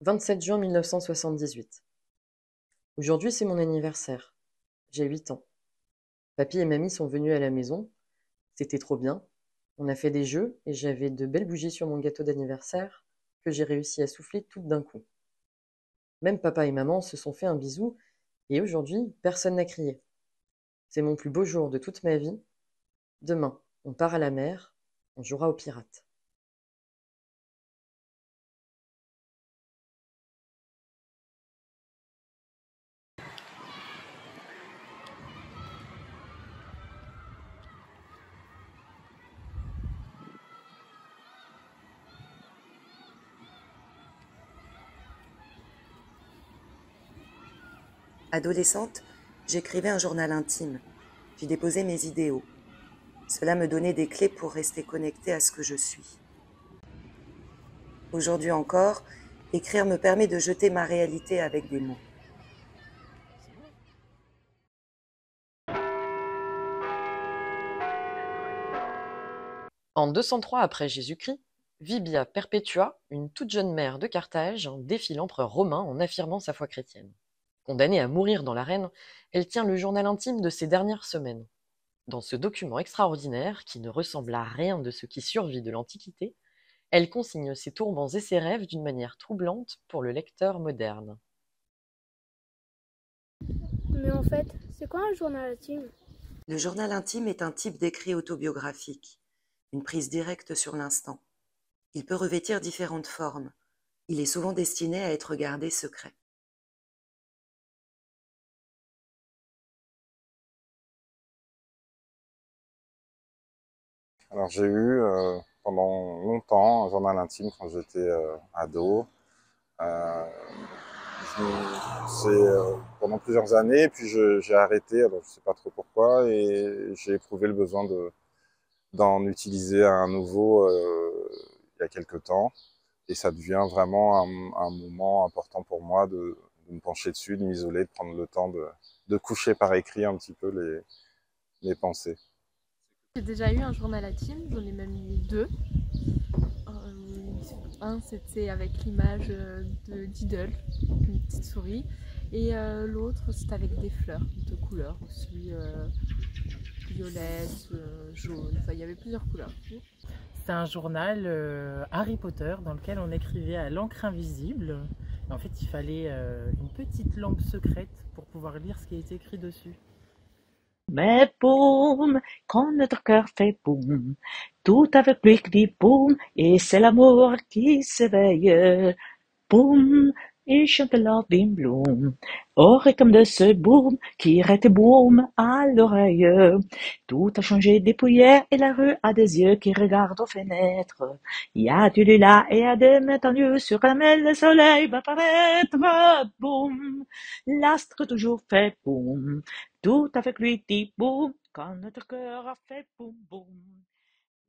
27 juin 1978. Aujourd'hui, c'est mon anniversaire. J'ai 8 ans. Papy et mamie sont venus à la maison. C'était trop bien. On a fait des jeux et j'avais de belles bougies sur mon gâteau d'anniversaire que j'ai réussi à souffler toutes d'un coup. Même papa et maman se sont fait un bisou et aujourd'hui, personne n'a crié. C'est mon plus beau jour de toute ma vie. Demain, on part à la mer, on jouera aux pirates. Adolescente, j'écrivais un journal intime. J'y déposais mes idéaux. Cela me donnait des clés pour rester connectée à ce que je suis. Aujourd'hui encore, écrire me permet de jeter ma réalité avec des mots. En 203 après Jésus-Christ, Vibia Perpetua, une toute jeune mère de Carthage, défie l'empereur romain en affirmant sa foi chrétienne. Condamnée à mourir dans l'arène, elle tient le journal intime de ses dernières semaines. Dans ce document extraordinaire, qui ne ressemble à rien de ce qui survit de l'Antiquité, elle consigne ses tourments et ses rêves d'une manière troublante pour le lecteur moderne. Mais en fait, c'est quoi un journal intime? Le journal intime est un type d'écrit autobiographique, une prise directe sur l'instant. Il peut revêtir différentes formes. Il est souvent destiné à être gardé secret. Alors j'ai eu pendant longtemps un journal intime quand j'étais ado. Euh, pendant plusieurs années, puis j'ai arrêté, alors je sais pas trop pourquoi, et j'ai éprouvé le besoin d'en utiliser un nouveau il y a quelques temps. Et ça devient vraiment un moment important pour moi de me pencher dessus, de m'isoler, de prendre le temps de coucher par écrit un petit peu mes pensées. J'ai déjà eu un journal intime, j'en ai même eu deux. Un c'était avec l'image d'Idle, une petite souris, et l'autre c'était avec des fleurs de couleurs aussi, violette, jaune, enfin il y avait plusieurs couleurs. C'est un journal Harry Potter dans lequel on écrivait à l'encre invisible. Et en fait, il fallait une petite lampe secrète pour pouvoir lire ce qui était écrit dessus. Mais boum, quand notre cœur fait boum, tout avec lui qui dit boum, et c'est l'amour qui s'éveille. Boum, il chante la bim bloum, au rythme de ce boum qui reste boum à l'oreille. Tout a changé depuis hier et la rue a des yeux qui regardent aux fenêtres. Il y a du lilas et à des métanieux sur la mer, le soleil va paraître. Boum, l'astre toujours fait boum. Tout avec lui dit boum, quand notre cœur a fait boum boum.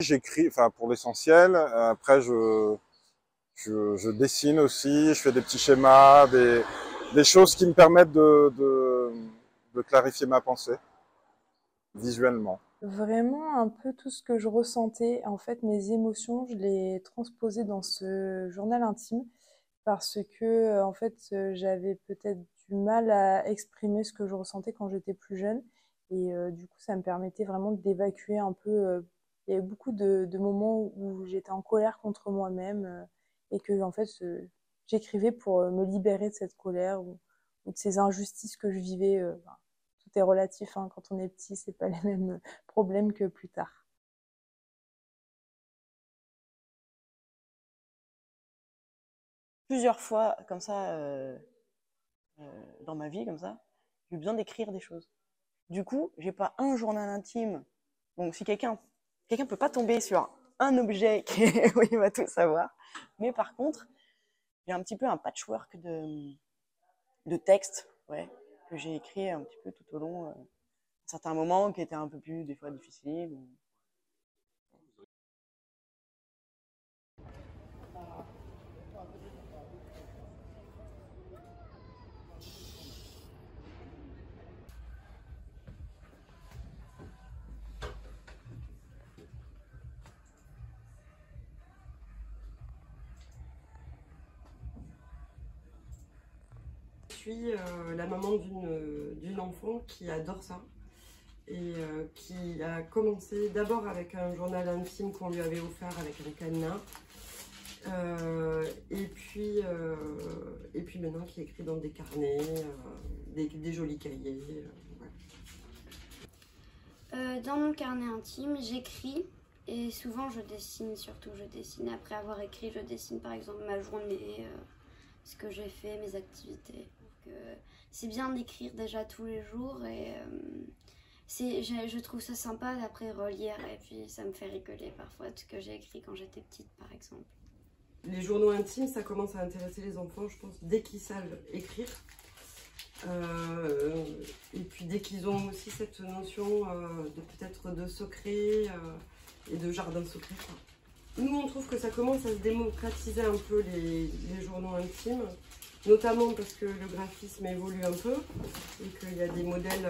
J'écris, enfin pour l'essentiel. Après, je dessine aussi. Je fais des petits schémas, des choses qui me permettent de clarifier ma pensée visuellement. Vraiment un peu tout ce que je ressentais, en fait, mes émotions, je les transposais dans ce journal intime parce que, en fait, j'avais peut-être du mal à exprimer ce que je ressentais quand j'étais plus jeune. Et du coup, ça me permettait vraiment d'évacuer un peu. Il y avait beaucoup de moments où j'étais en colère contre moi-même et que, en fait, j'écrivais pour me libérer de cette colère ou de ces injustices que je vivais. Tout est relatif, hein. Quand on est petit, c'est pas les mêmes problèmes que plus tard. Plusieurs fois, comme ça, dans ma vie, comme ça, j'ai eu besoin d'écrire des choses. Du coup, j'ai pas un journal intime. Donc, si quelqu'un peut pas tomber sur un objet où il va tout savoir. Mais par contre, j'ai un petit peu un patchwork de textes, ouais, que j'ai écrit un petit peu tout au long, certains moments qui étaient un peu plus, des fois, difficiles. suis la maman d'une enfant qui adore ça et qui a commencé d'abord avec un journal intime qu'on lui avait offert avec un cadenas. Et puis maintenant qui écrit dans des carnets, des jolis cahiers. Voilà. Dans mon carnet intime, j'écris et souvent je dessine, surtout je dessine. Après avoir écrit, je dessine par exemple ma journée, ce que j'ai fait, mes activités. C'est bien d'écrire déjà tous les jours et je trouve ça sympa d'après relire et puis ça me fait rigoler parfois de ce que j'ai écrit quand j'étais petite par exemple. Les journaux intimes, ça commence à intéresser les enfants, je pense, dès qu'ils savent écrire. Et puis dès qu'ils ont aussi cette notion de peut-être de secret et de jardin secret. Nous, on trouve que ça commence à se démocratiser un peu les journaux intimes, notamment parce que le graphisme évolue un peu et qu'il y a des modèles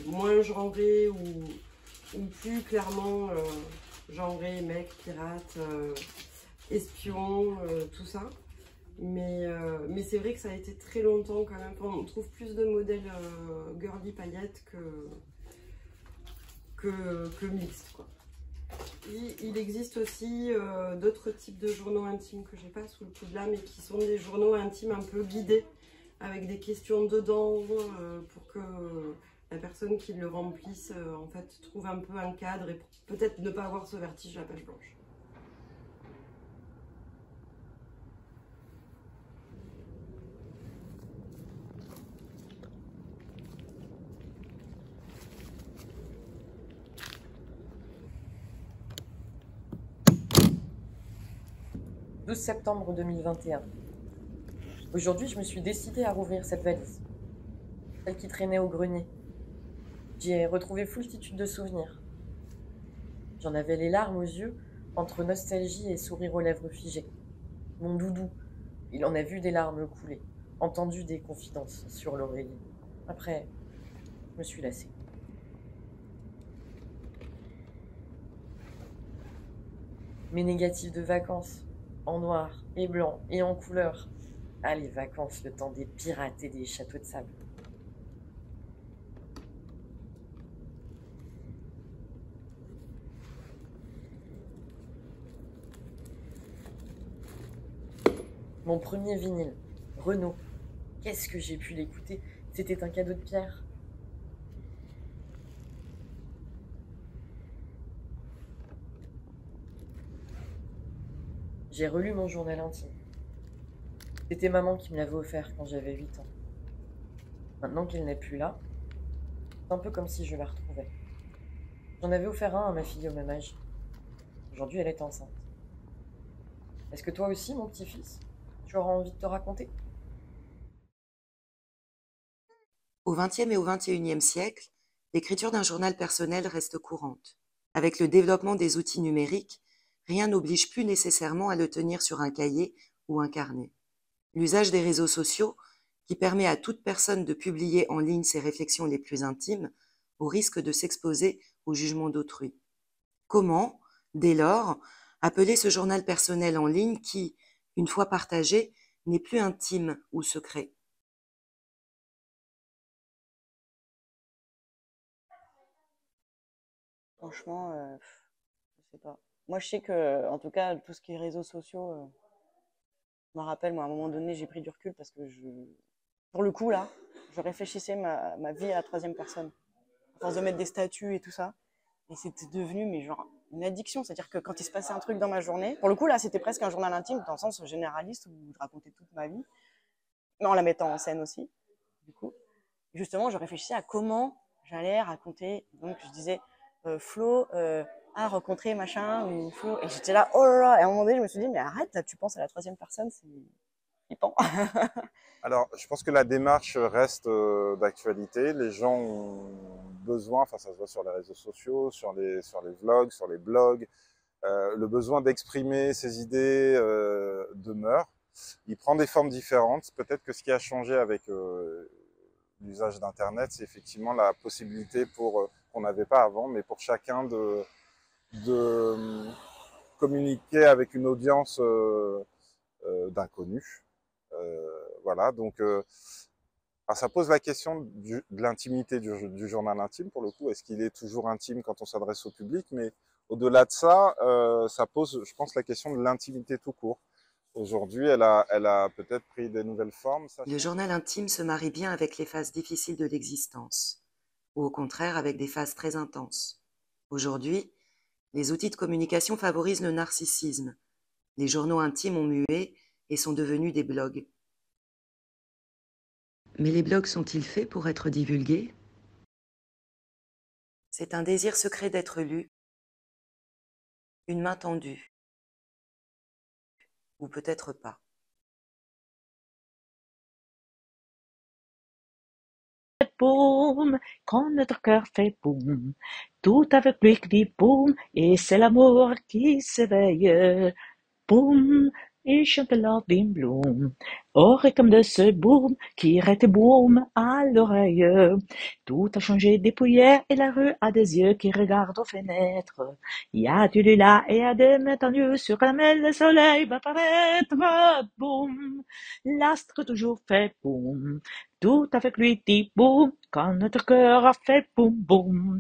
moins genrés ou plus clairement genrés, mecs, pirates, espions, tout ça. Mais c'est vrai que ça a été très longtemps quand même. Enfin, on trouve plus de modèles girly paillettes que mixtes, quoi. Il existe aussi d'autres types de journaux intimes que j'ai pas sous le coude là, mais qui sont des journaux intimes un peu guidés, avec des questions dedans pour que la personne qui le remplisse en fait trouve un peu un cadre et peut-être ne pas avoir ce vertige à la page blanche. « 12 septembre 2021. Aujourd'hui, je me suis décidée à rouvrir cette valise, celle qui traînait au grenier. J'y ai retrouvé foultitude de souvenirs. J'en avais les larmes aux yeux, entre nostalgie et sourire aux lèvres figées. Mon doudou, il en a vu des larmes couler, entendu des confidences sur l'oreiller. Après, je me suis lassée. Mes négatifs de vacances, en noir et blanc et en couleur. Ah, les vacances, le temps des pirates et des châteaux de sable. Mon premier vinyle, Renaud. Qu'est-ce que j'ai pu l'écouter? C'était un cadeau de Pierre. J'ai relu mon journal intime. C'était maman qui me l'avait offert quand j'avais 8 ans. Maintenant qu'elle n'est plus là, c'est un peu comme si je la retrouvais. J'en avais offert un à ma fille au même âge. Aujourd'hui, elle est enceinte. Est-ce que toi aussi, mon petit-fils, tu auras envie de te raconter? Au XXe et au XXIe siècle, l'écriture d'un journal personnel reste courante. Avec le développement des outils numériques, rien n'oblige plus nécessairement à le tenir sur un cahier ou un carnet. L'usage des réseaux sociaux, qui permet à toute personne de publier en ligne ses réflexions les plus intimes, au risque de s'exposer au jugement d'autrui. Comment, dès lors, appeler ce journal personnel en ligne qui, une fois partagé, n'est plus intime ou secret? Franchement, je sais pas. Moi, je sais que, en tout cas, tout ce qui est réseaux sociaux, je me rappelle, moi, à un moment donné, j'ai pris du recul parce que pour le coup, là, je réfléchissais ma vie à la troisième personne. À force de mettre des statuts et tout ça. Et c'était devenu, mais genre, une addiction. C'est-à-dire que quand il se passait un truc dans ma journée, pour le coup, là, c'était presque un journal intime, dans le sens généraliste, où je racontais toute ma vie, mais en la mettant en scène aussi, du coup. Justement, je réfléchissais à comment j'allais raconter. Donc, je disais, Flo a rencontré machin, ou Flo. Et j'étais là, oh là là. Et à un moment donné, je me suis dit, mais arrête, là, tu penses à la troisième personne, c'est flippant. Alors, je pense que la démarche reste d'actualité. Les gens ont besoin, enfin ça se voit sur les réseaux sociaux, sur les vlogs, sur les blogs, le besoin d'exprimer ses idées demeure. Il prend des formes différentes. Peut-être que ce qui a changé avec l'usage d'Internet, c'est effectivement la possibilité qu'on n'avait pas avant, mais pour chacun de communiquer avec une audience d'inconnus. Voilà, donc Alors ça pose la question de l'intimité du journal intime, pour le coup. Est-ce qu'il est toujours intime quand on s'adresse au public? Mais au-delà de ça, ça pose, je pense, la question de l'intimité tout court. Aujourd'hui, elle a peut-être pris des nouvelles formes. Le journal intime se marie bien avec les phases difficiles de l'existence, ou au contraire avec des phases très intenses. Aujourd'hui, les outils de communication favorisent le narcissisme. Les journaux intimes ont mué et sont devenus des blogs. Mais les blogs sont-ils faits pour être divulgués? C'est un désir secret d'être lu, une main tendue, ou peut-être pas. Boum, quand notre cœur fait boum, tout avec lui qui dit boum, et c'est l'amour qui s'éveille. Boum, et chante la bim bloum, au rythme de ce boum qui reste boum à l'oreille. Tout a changé depuis hier et la rue a des yeux qui regardent aux fenêtres. Il y a du lilas et à des métanieux sur la mer, le soleil va paraître. Boum, l'astre toujours fait boum, tout avec lui dit boum, quand notre cœur a fait boum boum.